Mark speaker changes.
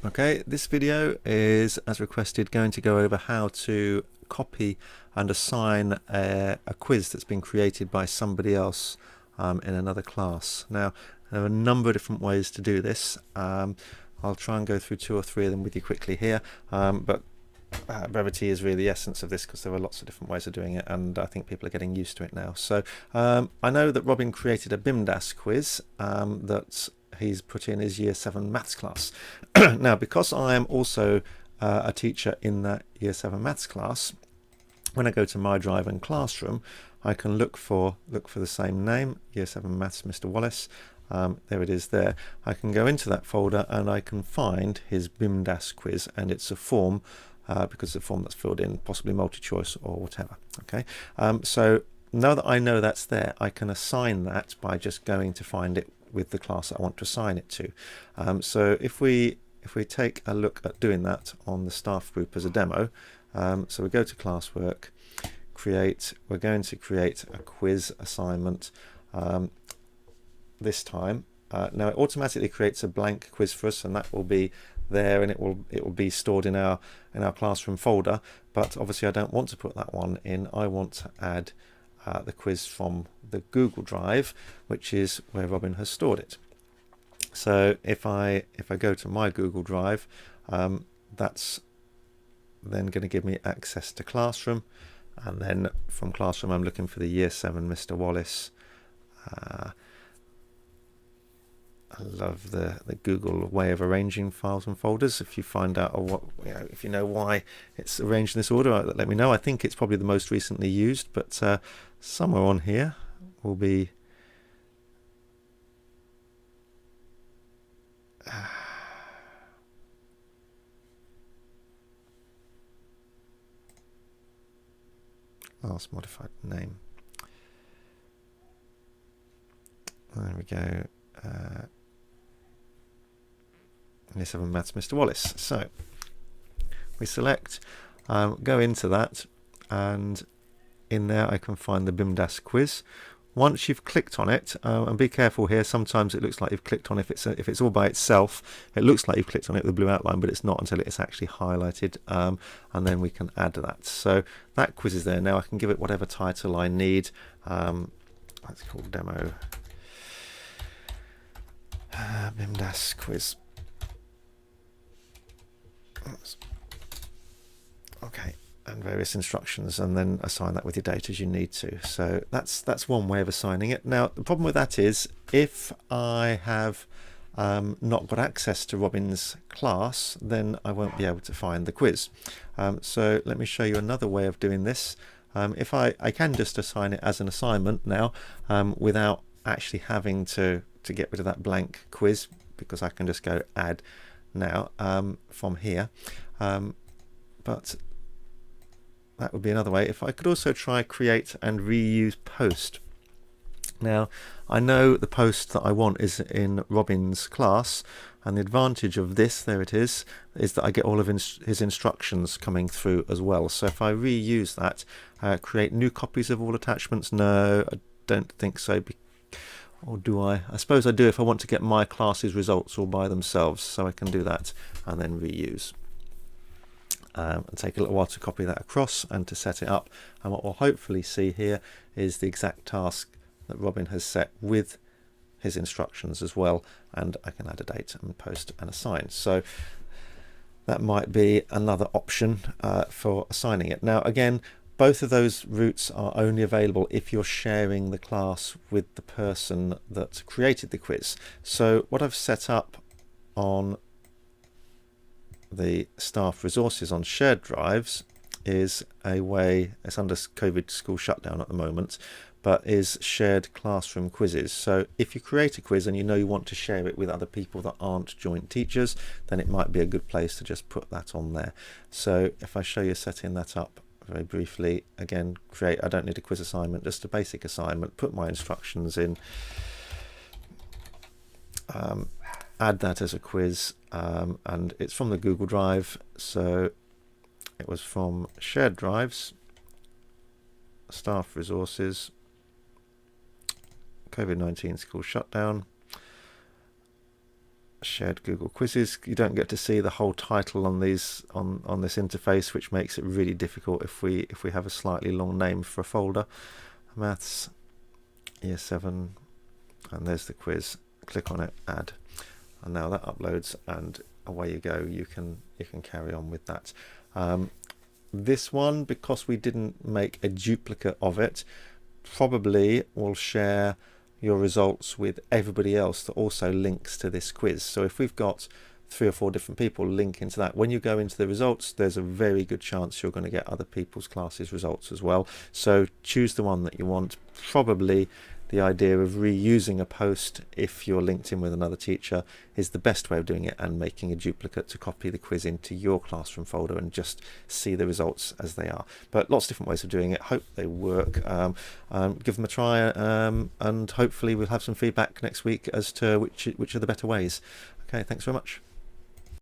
Speaker 1: Okay, this video is, as requested, going to go over how to copy and assign a quiz that's been created by somebody else in another class. Now, there are a number of different ways to do this. I'll try and go through two or three of them with you quickly here, but brevity is really the essence of this because there are lots of different ways of doing it, and I think people are getting used to it now. So I know that Robin created a BIMDAS quiz that he's put in his Year 7 maths class. Now, because I am also a teacher in that Year 7 maths class, when I go to My Drive and Classroom, I can look for the same name, Year 7 Maths, Mr. Wallace. There it is there. I can go into that folder and I can find his BIMDAS quiz, and it's a form because it's a form that's filled in, possibly multi-choice or whatever. Okay, so now that I know that's there, I can assign that by just going to find it with the class that I want to assign it to. So if we take a look at doing that on the staff group as a demo, so we go to classwork, create, we're going to create a quiz assignment this time. Now it automatically creates a blank quiz for us, and that will be there, and it will be stored in our classroom folder. But obviously I don't want to put that one in. I want to add the quiz from the Google Drive, which is where Robin has stored it. So if I go to my Google Drive, that's then going to give me access to Classroom, and then from Classroom I'm looking for the Year 7 Mr. Wallace. I love the Google way of arranging files and folders. If you find out, or what, if you know why it's arranged in this order, let me know. I think it's probably the most recently used, but somewhere on here will be last modified name. There we go. Year 7 Maths, Mr. Wallace. So we select, go into that, and in there I can find the BIMDAS quiz. Once you've clicked on it, and be careful here, sometimes it looks like you've clicked on, if it's all by itself, it looks like you've clicked on it with a blue outline, but it's not until it's actually highlighted, and then we can add that. So that quiz is there now. I can give it whatever title I need. Let's call demo BIMDAS quiz. Okay, and various instructions, and then assign that with your data as you need to. So that's one way of assigning it. Now the problem with that is, if I have not got access to Robin's class, then I won't be able to find the quiz. So let me show you another way of doing this. If I can just assign it as an assignment now, without actually having to get rid of that blank quiz, because I can just go add now from here, but that would be another way. If I could also try create and reuse post. Now I know the post that I want is in Robin's class, and the advantage of this, there it is that I get all of his instructions coming through as well. So if I reuse that, create new copies of all attachments, no, I don't think so. Or do I? I suppose I do if I want to get my class's results all by themselves, so I can do that and then reuse. And take a little while to copy that across and to set it up, and what we'll hopefully see here is the exact task that Robin has set with his instructions as well, and I can add a date and post and assign. So that might be another option for assigning it. Now again, both of those routes are only available if you're sharing the class with the person that created the quiz. So what I've set up on the staff resources on shared drives is a way, it's under COVID school shutdown at the moment, but is shared classroom quizzes. So if you create a quiz and you know you want to share it with other people that aren't joint teachers, then it might be a good place to just put that on there. So if I show you setting that up very briefly, again, create, I don't need a quiz assignment, just a basic assignment, put my instructions in, add that as a quiz, and it's from the Google Drive, so it was from shared drives, staff resources, COVID-19 school shutdown, shared Google Quizzes. You don't get to see the whole title on these on this interface, which makes it really difficult if we have a slightly long name for a folder. Maths Year 7, and there's the quiz. Click on it, add, and now that uploads, and away you go. You can carry on with that. This one, because we didn't make a duplicate of it, probably will share your results with everybody else that also links to this quiz. So if we've got 3 or 4 different people link into that, when you go into the results, there's a very good chance you're going to get other people's classes results as well. So choose the one that you want. Probably the idea of reusing a post, if you're linked in with another teacher, is the best way of doing it, and making a duplicate to copy the quiz into your classroom folder and just see the results as they are. But lots of different ways of doing it. Hope they work. Give them a try, and hopefully we'll have some feedback next week as to which are the better ways. Okay, thanks very much.